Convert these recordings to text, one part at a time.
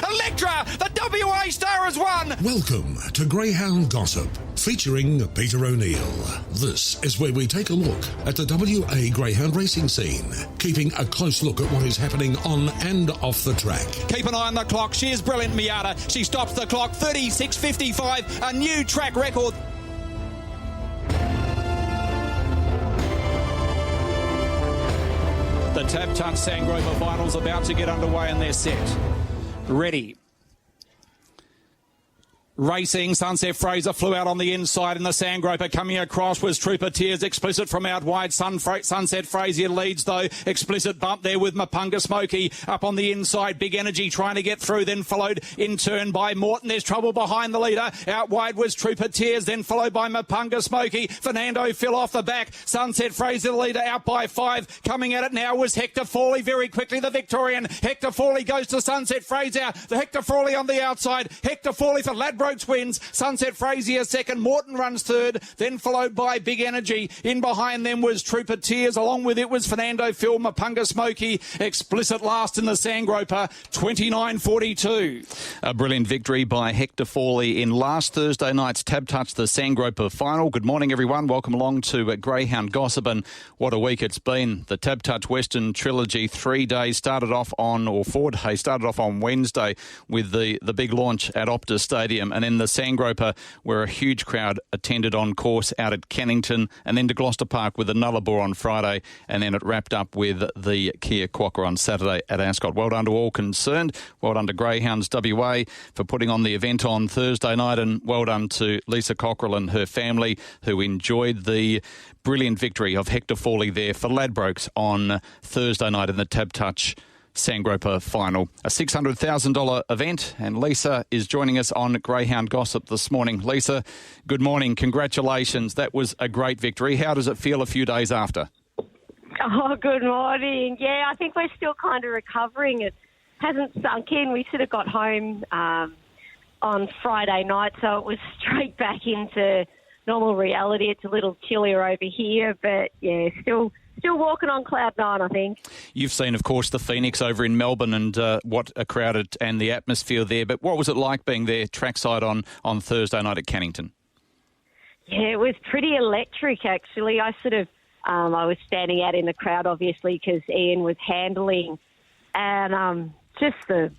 Electra, the WA star, has won. Welcome to Greyhound Gossip, featuring Peter O'Neill. This is where we take a look at the WA Greyhound racing scene, keeping a close look at what is happening on and off the track. Keep an eye on the clock. She is brilliant, Miata. She stops the clock, 36.55, a new track record. The Tab Touch Sandgroper finals about to get underway and they're set. Ready. Racing, Sunset Fraser flew out on the inside in the Sandgroper. Coming across was Trooper Tears, Explicit from out wide. Sunset Fraser leads though. Explicit bump there with Mapunga Smoky up on the inside. Big Energy trying to get through, then followed in turn by Morton. There's trouble behind the leader. Out wide was Trooper Tears, then followed by Mapunga Smoky. Fernando Phil off the back. Sunset Fraser the leader out by 5. Coming at it now was Hector Fawley very quickly, the Victorian. Hector Fawley goes to Sunset Fraser. The Hector Fawley on the outside. Hector Fawley for Ladbrokes wins. Sunset Fraser second. Morton runs third, then followed by Big Energy. In behind them was Trooper Tears. Along with it was Fernando Phil, Mapunga Smoky. Explicit last in the Sandgroper, 29.42. A brilliant victory by Hector Fawley in last Thursday night's Tab Touch, the Sandgroper final. Good morning, everyone. Welcome along to Greyhound Gossip, and what a week it's been. The Tab Touch Western Trilogy, 3 days, started off on Wednesday with the big launch at Optus Stadium, and then the Sandgroper, where a huge crowd attended on course out at Kennington, and then to Gloucester Park with the Nullarbor on Friday, and then it wrapped up with the Kia Quokka on Saturday at Ascot. Well done to all concerned. Well done to Greyhounds WA for putting on the event on Thursday night, and well done to Lisa Cockerell and her family who enjoyed the brilliant victory of Hector Fawley there for Ladbrokes on Thursday night in the Tab Touch Sandgroper final. A $600,000 event, and Lisa is joining us on Greyhound Gossip this morning. Lisa, good morning. Congratulations. That was a great victory. How does it feel a few days after? Oh, good morning. Yeah, I think we're still kind of recovering. It hasn't sunk in. We sort of got home on Friday night, so it was straight back into normal reality. It's a little chillier over here, but yeah, still walking on cloud nine, I think. You've seen, of course, the Phoenix over in Melbourne and what a crowded and the atmosphere there. But what was it like being there trackside on Thursday night at Cannington? Yeah, it was pretty electric, actually. I was standing out in the crowd, obviously, because Ian was handling. And just the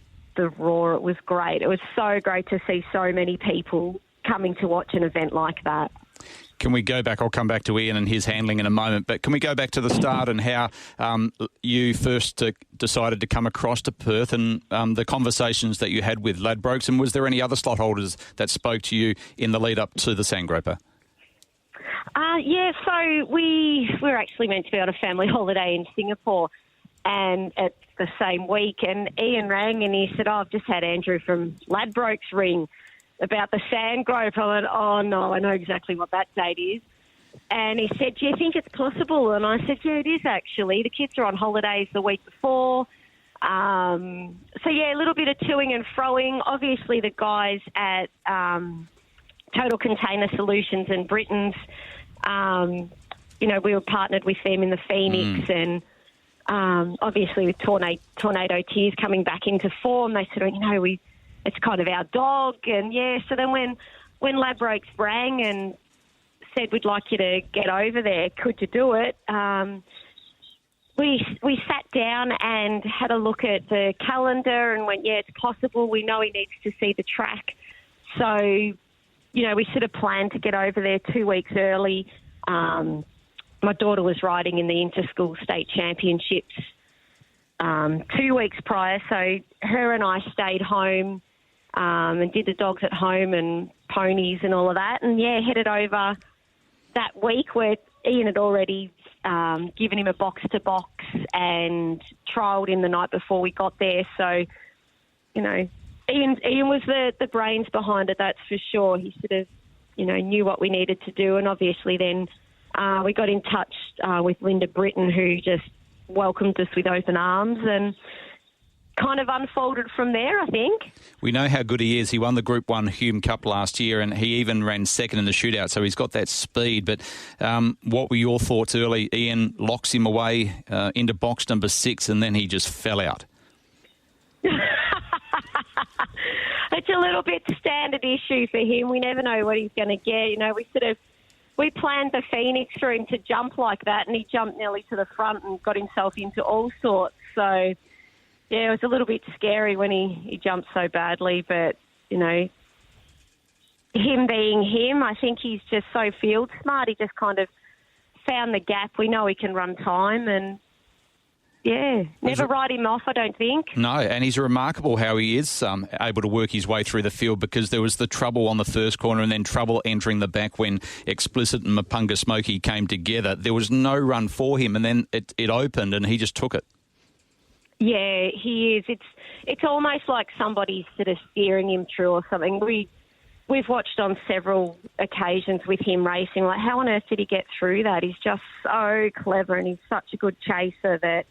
roar, it was great. It was so great to see so many people coming to watch an event like that. Can we go back? I'll come back to Ian and his handling in a moment, but can we go back to the start and how you first decided to come across to Perth and the conversations that you had with Ladbrokes, and was there any other slot holders that spoke to you in the lead up to the Sandgroper? Yeah, so we were actually meant to be on a family holiday in Singapore, and at the same week, and Ian rang and he said, I've just had Andrew from Ladbrokes ring about the Sandgroper. I went, oh, no, I know exactly what that date is. And he said, do you think it's possible? And I said, yeah, it is actually. The kids are on holidays the week before. So, yeah, a little bit of toing and froing. Obviously, the guys at Total Container Solutions and Britain's, we were partnered with them in the Phoenix and obviously with Tornado Tears coming back into form, they said, it's kind of our dog. And, yeah, so then when Ladbrokes rang and said, we'd like you to get over there, could you do it? We sat down and had a look at the calendar and went, yeah, it's possible. We know he needs to see the track. So, we sort of planned to get over there 2 weeks early. My daughter was riding in the Interschool State Championships 2 weeks prior, so her and I stayed home and did the dogs at home and ponies and all of that, and, yeah, headed over that week where Ian had already given him a box-to-box and trialled him the night before we got there. So, Ian was the brains behind it, that's for sure. He sort of, knew what we needed to do, and obviously then we got in touch with Linda Britton, who just welcomed us with open arms, and kind of unfolded from there, I think. We know how good he is. He won the Group 1 Hume Cup last year, and he even ran second in the shootout, so he's got that speed. But what were your thoughts early? Ian locks him away into box number 6, and then he just fell out. a little bit standard issue for him. We never know what he's going to get. You know, we planned the Phoenix for him to jump like that, and he jumped nearly to the front and got himself into all sorts. So, yeah, it was a little bit scary when he jumped so badly. But, you know, him being him, I think he's just so field smart. He just kind of found the gap. We know he can run time, and yeah, never write him off, I don't think. No, and he's remarkable how he is able to work his way through the field, because there was the trouble on the first corner and then trouble entering the back when Explicit and Mapunga Smoky came together. There was no run for him, and then it opened and he just took it. Yeah, he is. It's almost like somebody's sort of steering him through or something. We've watched on several occasions with him racing. Like, how on earth did he get through that? He's just so clever, and he's such a good chaser that,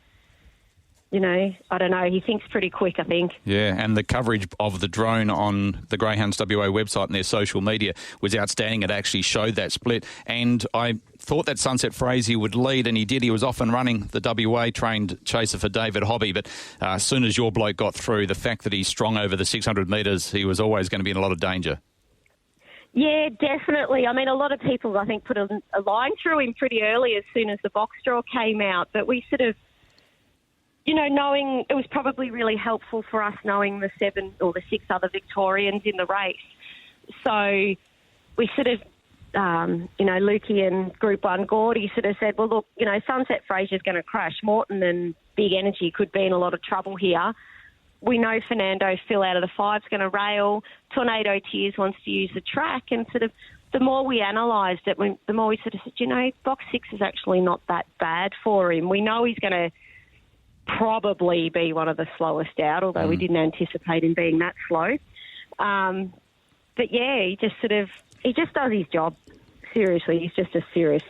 you know, I don't know, he thinks pretty quick, I think. Yeah, and the coverage of the drone on the Greyhounds WA website and their social media was outstanding. It actually showed that split. And I thought that Sunset Frazier would lead, and he did. He was off and running, the WA-trained chaser for David Hobby. But as soon as your bloke got through, the fact that he's strong over the 600 metres, he was always going to be in a lot of danger. Yeah, definitely. I mean, a lot of people, I think, put a line through him pretty early as soon as the box draw came out. But we sort of, you know, knowing it was probably really helpful for us knowing the 7 or the 6 other Victorians in the race. So we sort of, you know, Lukey and Group 1 Gordy sort of said, well, look, you know, Sunset Frazier's going to crash. Morton and Big Energy could be in a lot of trouble here. We know Fernando Phil out of the 5's going to rail. Tornado Tears wants to use the track. And sort of the more we analysed it, the more we sort of said, you know, box 6 is actually not that bad for him. We know he's going to probably be one of the slowest out, although we didn't anticipate him being that slow. But yeah, he just does his job. Seriously, he's just a serious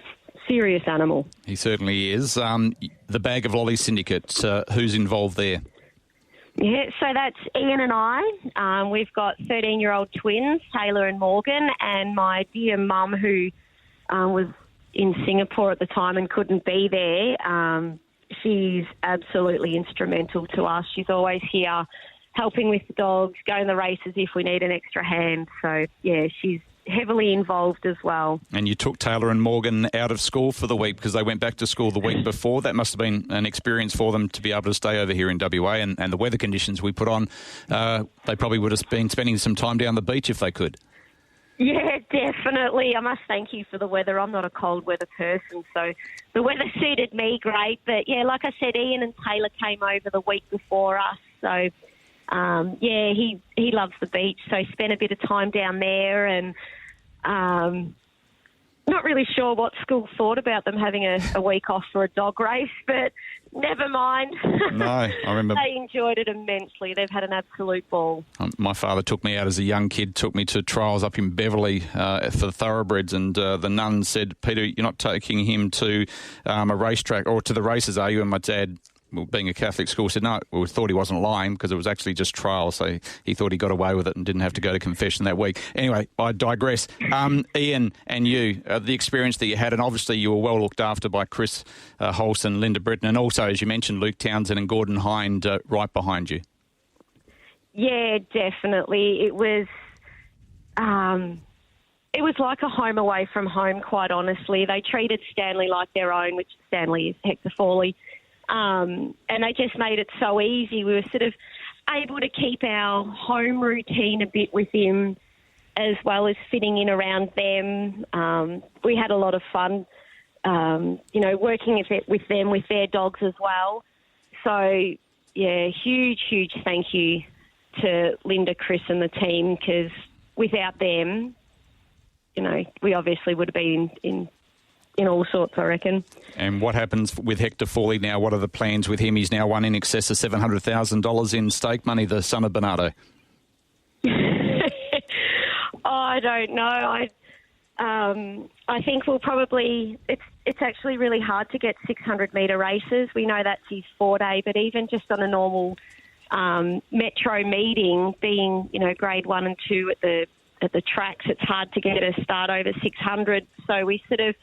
animal. He certainly is. The Bag of Lolly Syndicate, who's involved there? Yeah, so that's Ian and I. We've got 13-year-old twins, Taylor and Morgan, and my dear mum, who was in Singapore at the time and couldn't be there. She's absolutely instrumental to us. She's always here helping with the dogs, going the races if we need an extra hand. So, yeah, she's heavily involved as well. And you took Taylor and Morgan out of school for the week because they went back to school the week before. That must have been an experience for them to be able to stay over here in WA, and the weather conditions we put on, they probably would have been spending some time down the beach if they could. Yeah, definitely. I must thank you for the weather. I'm not a cold weather person, so the weather suited me great. But, yeah, like I said, Ian and Taylor came over the week before us. So, yeah, he loves the beach, so he spent a bit of time down there, and not really sure what school thought about them having a week off for a dog race, but never mind. No, I remember. They enjoyed it immensely. They've had an absolute ball. My father took me out as a young kid, took me to trials up in Beverley for thoroughbreds, and the nun said, Peter, you're not taking him to a racetrack or to the races, are you? And my dad, well, being a Catholic school, said no. We thought he wasn't lying because it was actually just trials, so he thought he got away with it and didn't have to go to confession that week. Anyway, I digress. Ian and you, the experience that you had, and obviously you were well looked after by Chris Holson, Linda Britton, and also, as you mentioned, Luke Townsend and Gordon Hind right behind you. Yeah, definitely. It was like a home away from home, quite honestly. They treated Stanley like their own, which Stanley is Hector Fawley. And they just made it so easy. We were sort of able to keep our home routine a bit with him as well as fitting in around them. We had a lot of fun, you know, working with them, with their dogs as well. So, yeah, huge thank you to Linda, Chris and the team, because without them, you know, we obviously would have been in all sorts, I reckon. And what happens with Hector Fawley now? What are the plans with him? He's now won in excess of $700,000 in stake money, the son of Bernardo. I don't know. I think we'll probably... It's actually really hard to get 600-metre races. We know that's his forte, but even just on a normal metro meeting, being, you know, grade 1 and 2 at the tracks, it's hard to get a start over 600. So we sort of...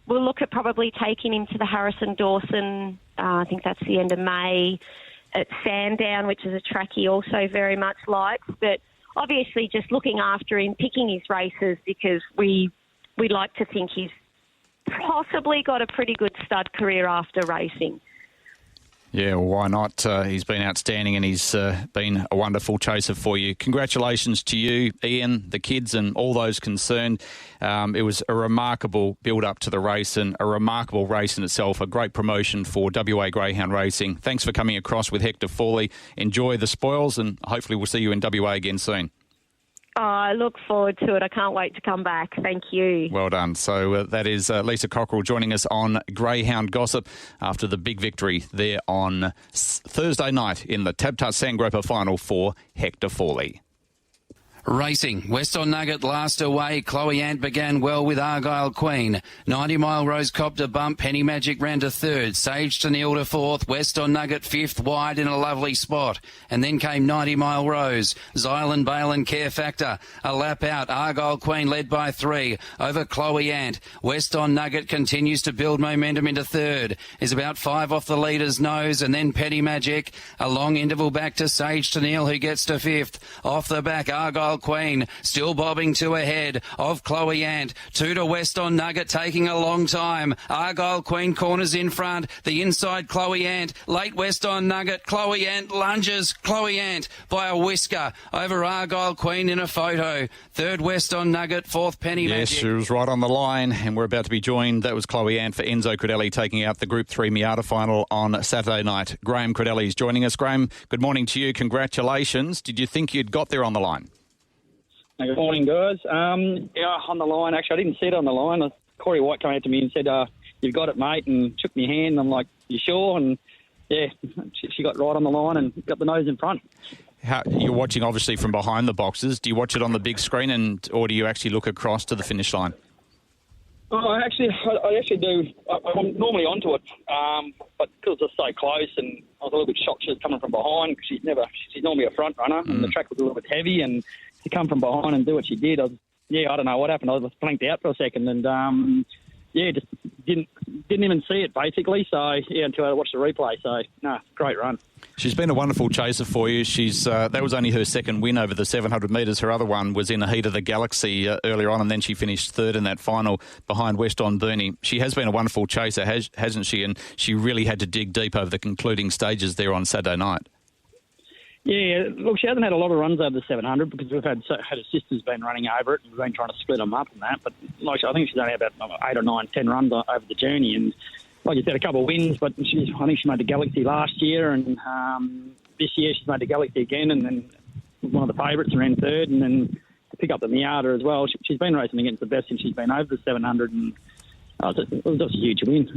We'll look at probably taking him to the Harrison Dawson. I think that's the end of May, at Sandown, which is a track he also very much likes. But obviously just looking after him, picking his races, because we like to think he's possibly got a pretty good stud career after racing. Yeah, well, why not? He's been outstanding and he's been a wonderful chaser for you. Congratulations to you, Ian, the kids and all those concerned. It was a remarkable build-up to the race and a remarkable race in itself, a great promotion for WA Greyhound Racing. Thanks for coming across with Hector Fawley. Enjoy the spoils and hopefully we'll see you in WA again soon. Oh, I look forward to it. I can't wait to come back. Thank you. Well done. So that is Lisa Cockerell joining us on Greyhound Gossip after the big victory there on Thursday night in the Tab Touch Sandgroper final for Hector Fawley. Racing. Weston Nugget last away. Chloe Ant began well with Argyle Queen. 90 Mile Rose copped a bump. Penny Magic ran to third. Sage to Neil to fourth. Weston Nugget fifth, wide in a lovely spot. And then came 90 Mile Rose. Zylan Bale and Care Factor. A lap out. Argyle Queen led by 3 over Chloe Ant. Weston Nugget continues to build momentum into third. Is about 5 off the leader's nose. And then Penny Magic. A long interval back to Sage to Neil, who gets to fifth. Off the back, Argyle Queen still bobbing to ahead of Chloe Ant. 2 to Weston Nugget, taking a long time. Argyle Queen corners in front. The inside Chloe Ant. Late Weston Nugget. Chloe Ant lunges. Chloe Ant by a whisker over Argyle Queen in a photo. Third Weston Nugget. Fourth Penny Magic. Yes, she was right on the line and we're about to be joined. That was Chloe Ant for Enzo Crudeli taking out the Group 3 Miata final on Saturday night. Graeme Crudeli is joining us. Graeme, good morning to you. Congratulations. Did you think you'd got there on the line? Good morning, guys. On the line, actually, I didn't see it on the line. Corey White came out to me and said, you've got it, mate, and shook my hand. I'm like, you sure? And, yeah, she got right on the line and got the nose in front. You're watching, obviously, from behind the boxes. Do you watch it on the big screen or do you actually look across to the finish line? Oh, I actually do. I'm normally onto it, but because it's so close and I was a little bit shocked she was coming from behind because she's normally a front runner and the track was a little bit heavy and to come from behind and do what she did, I don't know what happened. I was blanked out for a second and, just didn't even see it basically. So, until I watched the replay. So, great run. She's been a wonderful chaser for you. That was only her second win over the 700 metres. Her other one was in a heat of the Galaxy earlier on, and then she finished third in that final behind Weston Burney. She has been a wonderful chaser, hasn't she? And she really had to dig deep over the concluding stages there on Saturday night. Yeah, look, she hasn't had a lot of runs over the 700 because we've had her sisters been running over it and we've been trying to split them up and that. But I think she's only about 8 or 9, 10 runs over the journey. And like you said, a couple of wins, but I think she made the Galaxy last year and this year she's made the Galaxy again and then one of the favourites ran third and then to pick up the Miata as well. She's been racing against the best since she's been over the 700 and it was just a huge win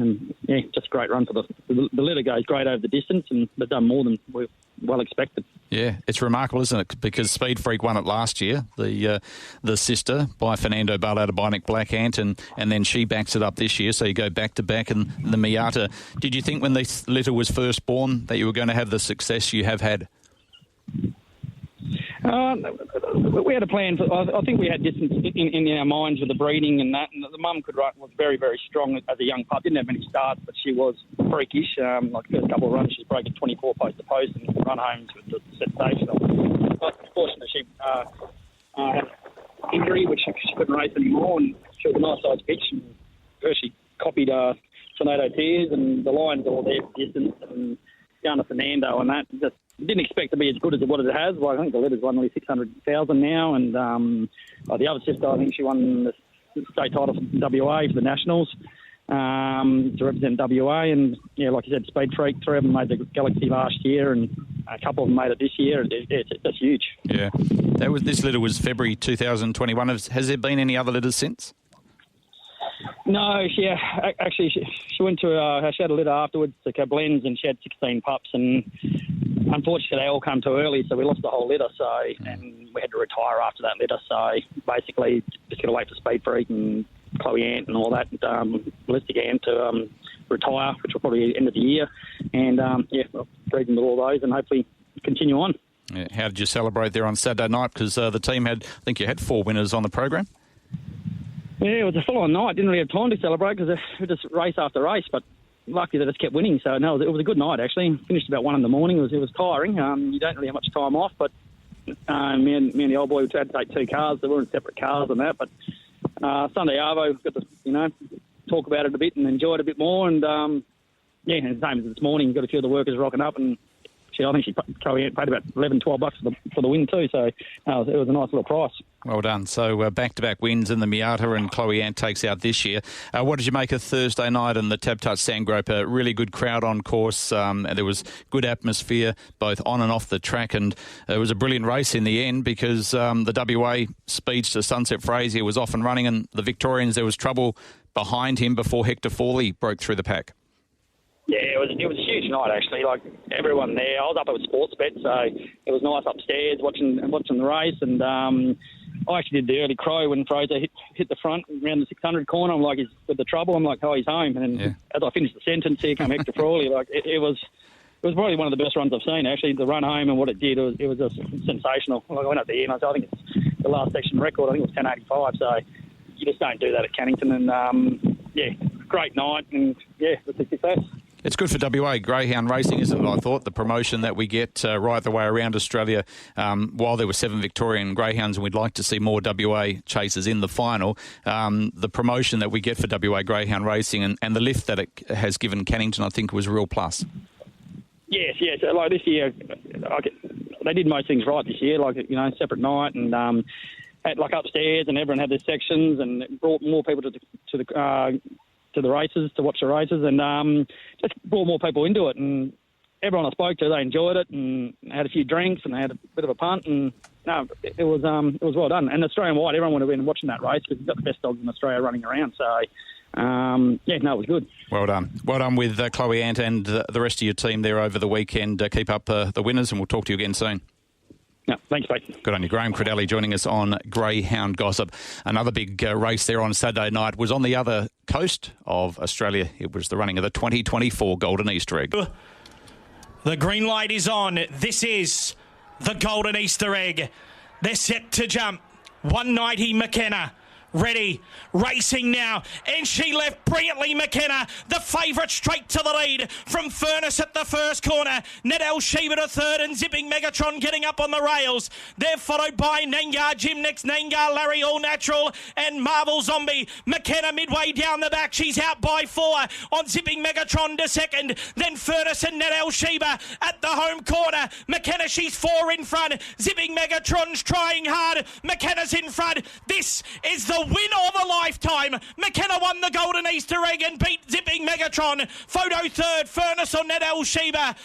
and, just a great run for the litter goes great over the distance and they've done more than we well expected. Yeah, it's remarkable, isn't it? Because Speed Freak won it last year, the sister by Fernando Barlow Bionic Black Ant, and then she backs it up this year. So you go back to back, and the Miata. Did you think when this litter was first born that you were going to have the success you have had? We had a plan. I think we had distance in our minds with the breeding and that. And the mum was very, very strong as a young pup. Didn't have many starts, but she was freakish. Like the first couple of runs, she's broken 24 post to post and run homes with the set stage. But unfortunately, she had injury, which she couldn't race anymore. And she was a nice sized bitch. And first, she copied Tornado Tears, and the lines all there for distance. And down to Fernando and that. Just didn't expect to be as good as what it has. Well, I think the litter's won nearly 600,000 now, and the other sister, I think she won the state title for WA for the Nationals to represent WA. And like you said, Speed Freak, 3 of them made the Galaxy last year, and a couple of them made it this year. That's huge. Yeah, this litter was February 2021. Has there been any other litters since? No, actually, she went to she had a litter afterwards to Koblenz and she had 16 pups and unfortunately they all come too early, so we lost the whole litter. And we had to retire after that litter. So basically, just got to wait for Speed Freak and Chloe Ant and all that, Ballistic Ant to retire, which will probably end of the year. And breeding with all those and hopefully continue on. Yeah. How did you celebrate there on Saturday night? Because the team I think you had 4 winners on the program. Yeah, it was a full-on night. Didn't really have time to celebrate because we just race after race. But lucky that it's kept winning. So, no, it was a good night, actually. Finished about 1 in the morning. It was tiring. You don't really have much time off, but me and the old boy had to take 2 cars. They were in separate cars and that. But Sunday Arvo, got to, talk about it a bit and enjoy it a bit more. And, and the same as this morning, got a few of the workers rocking up, and I think Chloe paid about $11, $12 for the win too, so it was a nice little price. Well done. So back-to-back wins in the Miata, and Chloe Ant takes out this year. What did you make of Thursday night and the Tab Touch Sandgroper? Really good crowd on course. There was good atmosphere both on and off the track, and it was a brilliant race in the end because the WA Speedster Sunset Frazier was off and running, and the Victorians, there was trouble behind him before Hector Fawley broke through the pack. Yeah, it was a huge night, actually. Like, everyone there. I was up at Sportsbet, so it was nice upstairs watching the race. And I actually did the early crow when Fraser hit the front around the 600 corner. I'm like, he's with the trouble. I'm like, oh, he's home. And then as I finished the sentence, here come Hector Fawley. Like, it was probably one of the best runs I've seen, actually. The run home and what it did, it was just sensational. Like, I went up there and I think it's the last section record. I think it was 10:85. So you just don't do that at Cannington. And great night. And it was a success. It's good for WA Greyhound racing, isn't it? I thought the promotion that we get right the way around Australia, while there were 7 Victorian Greyhounds and we'd like to see more WA chasers in the final, the promotion that we get for WA Greyhound racing and the lift that it has given Cannington, I think, was a real plus. Yes. Like this year, they did most things right this year, separate night and had upstairs, and everyone had their sections, and it brought more people to the races, to watch the races, and just brought more people into it. And everyone I spoke to, they enjoyed it and had a few drinks and they had a bit of a punt, and it was well done. And Australian-wide, everyone would have been watching that race because you've got the best dogs in Australia running around. So, it was good. Well done. Well done with Chloe Ant and the rest of your team there over the weekend. Keep up the winners, and we'll talk to you again soon. No, thanks, mate. Good on you. Graeme Crudeli joining us on Greyhound Gossip. Another big race there on Saturday night was on the other coast of Australia. It was the running of the 2024 Golden Easter Egg. The green light is on. This is the Golden Easter Egg. They're set to jump. 190 McKenna. Ready, racing now, and she left brilliantly. McKenna, the favourite, straight to the lead from Furnace at the first corner. Nadal Sheba to third, and Zipping Megatron getting up on the rails. They're followed by Nangar Jim, next Nangar Larry All Natural, and Marvel Zombie. McKenna midway down the back, she's out by 4 on Zipping Megatron to second. Then Furnace and Nadal Sheba at the home corner. McKenna, she's 4 in front. Zipping Megatron's trying hard. McKenna's in front. This is the win of a lifetime. McKenna won the Golden Easter Egg and beat Zipping Megatron. Photo third, Furnace on Nadal Sheba.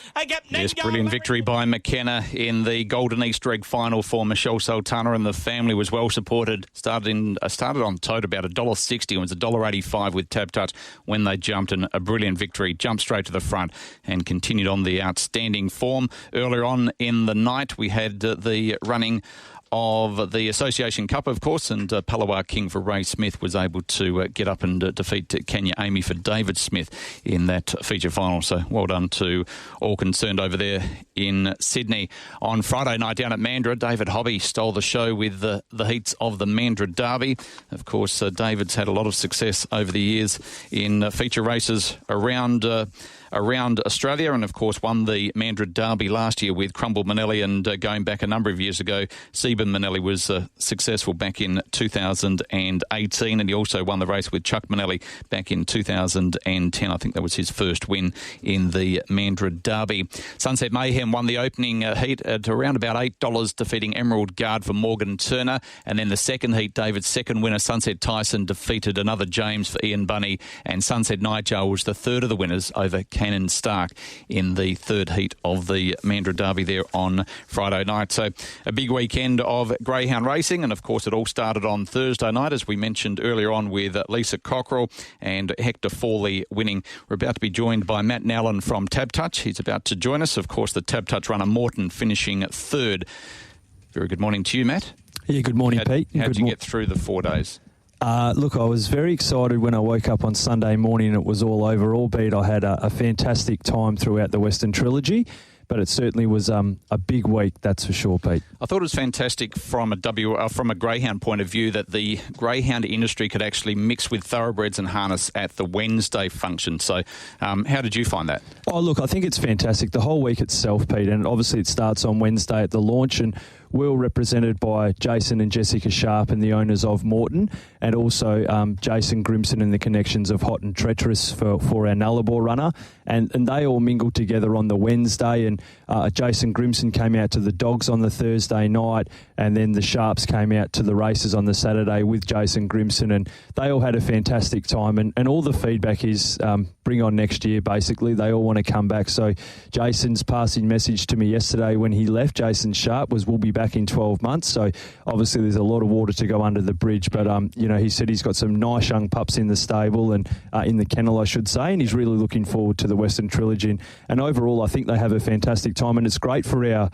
Yes, brilliant victory by McKenna in the Golden Easter Egg final for Michelle Sultana, and the family was well supported. Started on tote about $1.60 and was $1.85 with Tab Touch when they jumped, and a brilliant victory. Jumped straight to the front and continued on the outstanding form. Earlier on in the night, we had the running of the Association Cup, of course, and Palawa King for Ray Smith was able to get up and defeat Kenya Amy for David Smith in that feature final. So well done to all concerned over there in Sydney. On Friday night down at Mandurah, David Hobby stole the show with the heats of the Mandurah Derby. Of course, David's had a lot of success over the years in feature races around Australia, and of course won the Mandurah Derby last year with Crumble Manelli, and going back a number of years ago, Seben Manelli was successful back in 2018, and he also won the race with Chuck Manelli back in 2010. I think that was his first win in the Mandurah Derby. Sunset Mayhem won the opening heat at around about $8, defeating Emerald Guard for Morgan Turner, and then the second heat, David's second winner, Sunset Tyson, defeated another James for Ian Bunny, and Sunset Nightjar was the third of the winners over Cannon Stark in the third heat of the Mandurah Derby there on Friday night. So a big weekend of greyhound racing, and of course it all started on Thursday night, as we mentioned earlier on, with Lisa Cockerell and Hector Fawley winning. We're about to be joined by Matt Nowlin from Tab Touch. He's about to join us. Of course, the Tab Touch runner Morton finishing third. Very good morning to you, Matt. Yeah, good morning, Pete. How did you get through the 4 days? Look, I was very excited when I woke up on Sunday morning and it was all over, albeit I had a fantastic time throughout the Western Trilogy. but it certainly was a big week, that's for sure, Pete. I thought it was fantastic from a greyhound point of view that the greyhound industry could actually mix with thoroughbreds and harness at the Wednesday function. So how did you find that? Oh, look, I think it's fantastic. The whole week itself, Pete, and obviously it starts on Wednesday at the launch, and we're represented by Jason and Jessica Sharp and the owners of Morton, and also Jason Grimson and the connections of Hot and Treacherous for our Nullarbor runner. And they all mingled together on the Wednesday, and Jason Grimson came out to the dogs on the Thursday night, and then the Sharps came out to the races on the Saturday with Jason Grimson, and they all had a fantastic time. And all the feedback is bring on next year, basically. They all want to come back. So Jason's passing message to me yesterday when he left, Jason Sharp, was we'll be back in 12 months. So obviously there's a lot of water to go under the bridge, but he said he's got some nice young pups in the stable and in the kennel, I should say, and he's really looking forward to the Western Trilogy. And overall, I think they have a fantastic time, and it's great for our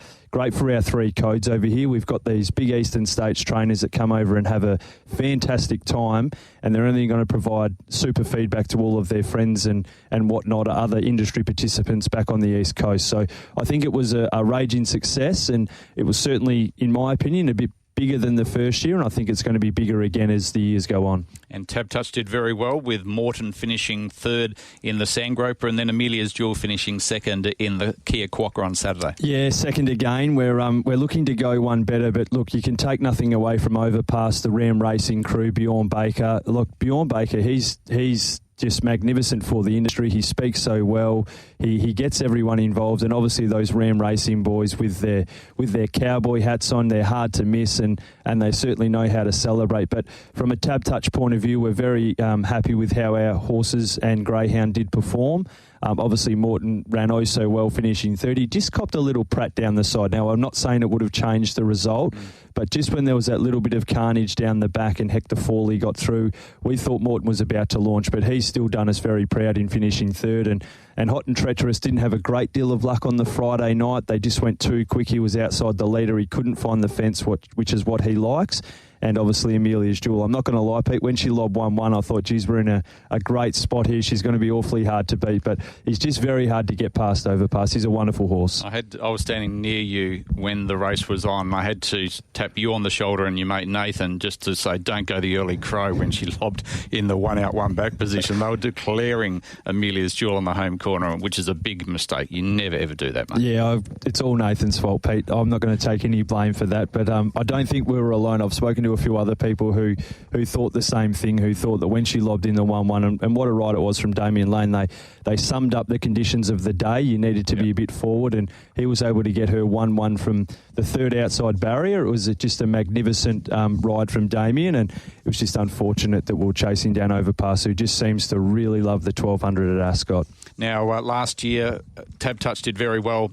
three codes over here. We've got these big Eastern States trainers that come over and have a fantastic time, and they're only going to provide super feedback to all of their friends and whatnot, other industry participants back on the East Coast. So I think it was a raging success, and it was certainly, in my opinion, a bit bigger than the first year, and I think it's going to be bigger again as the years go on. And Tab Touch did very well, with Morton finishing third in the Sandgroper, and then Amelia's Jewel finishing second in the Kia Quokka on Saturday. Yeah, second again. We're looking to go one better, but look, you can take nothing away from Overpass, the Ram Racing crew, Bjorn Baker. Look, Bjorn Baker, he's just magnificent for the industry. He speaks so well. He gets everyone involved, and obviously those Ram Racing boys with their cowboy hats on, they're hard to miss, and they certainly know how to celebrate. But from a Tab Touch point of view, we're very happy with how our horses and Greyhound did perform. Obviously, Morton ran oh so well, finishing 30. Just copped a little prat down the side. Now, I'm not saying it would have changed the result, but just when there was that little bit of carnage down the back and Hector Fawley got through, we thought Morton was about to launch, but he's still done us very proud in finishing third. And Hot and Treacherous didn't have a great deal of luck on the Friday night. They just went too quick. He was outside the leader. He couldn't find the fence, which is what he likes. And obviously Amelia's Jewel. I'm not going to lie, Pete, when she lobbed 1-1, I thought, geez, we're in a great spot here. She's going to be awfully hard to beat, but he's just very hard to get past Overpass. He's a wonderful horse. I was standing near you when the race was on. I had to tap you on the shoulder and your mate Nathan just to say, don't go the early crow when she lobbed in the 1 out, 1 back position. They were declaring Amelia's Jewel on the home corner, which is a big mistake. You never, ever do that, mate. Yeah, it's all Nathan's fault, Pete. I'm not going to take any blame for that, but I don't think we were alone. I've spoken to a few other people who thought the same thing, who thought that when she lobbed in the 1-1, and what a ride it was from Damien Lane, they summed up the conditions of the day. You needed to be a bit forward, and he was able to get her 1-1 from the third outside barrier. It was just a magnificent ride from Damien, and it was just unfortunate that we were chasing down Overpass, who just seems to really love the 1200 at Ascot. Now, last year, Tab Touch did very well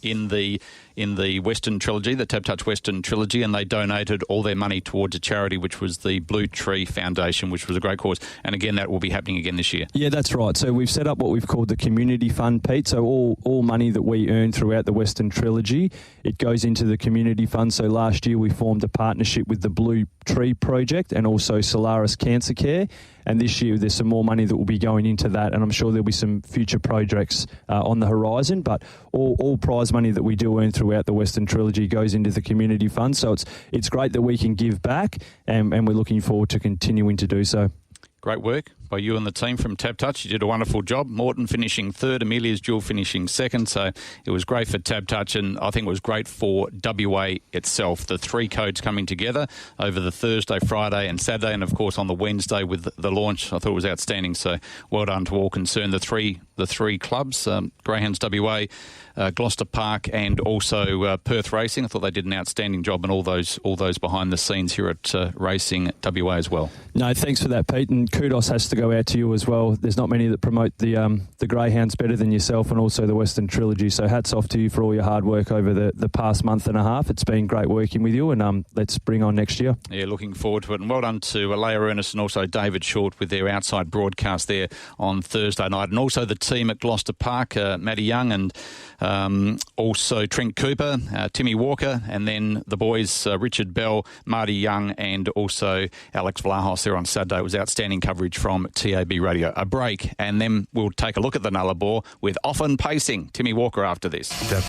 in the Western Trilogy, the Tab Touch Western Trilogy, and they donated all their money towards a charity, which was the Blue Tree Foundation, which was a great cause. And again, that will be happening again this year. Yeah, that's right. So we've set up what we've called the Community Fund, Pete. So all money that we earn throughout the Western Trilogy, it goes into the Community Fund. So last year we formed a partnership with the Blue Tree Project and also Solaris Cancer Care. And this year there's some more money that will be going into that, and I'm sure there'll be some future projects on the horizon. But all prize money that we do earn throughout the Western Trilogy goes into the Community Fund. So it's great that we can give back, and we're looking forward to continuing to do so. Great work by you and the team from Tab Touch. You did a wonderful job. Morton finishing third, Amelia's Jewel finishing second. So it was great for Tab Touch, and I think it was great for WA itself. The three codes coming together over the Thursday, Friday and Saturday, and of course on the Wednesday with the launch. I thought it was outstanding. So well done to all concerned. The three clubs, Greyhounds WA, Gloucester Park and also Perth Racing. I thought they did an outstanding job, and all those behind the scenes here at Racing WA as well. No, thanks for that, Pete, and kudos has to go out to you as well. There's not many that promote the Greyhounds better than yourself, and also the Western Trilogy. So hats off to you for all your hard work over the past month and a half. It's been great working with you, and let's bring on next year. Yeah, looking forward to it. And well done to Leah Ernest and also David Short with their outside broadcast there on Thursday night, and also the team at Gloucester Park, Matty Young and also Trent Cooper, Timmy Walker, and then the boys Richard Bell, Marty Young and also Alex Vlahos there on Saturday. It was outstanding coverage from TAB Radio. A break, and then we'll take a look at the Nullarbor with Often Pacing. Timmy Walker after this.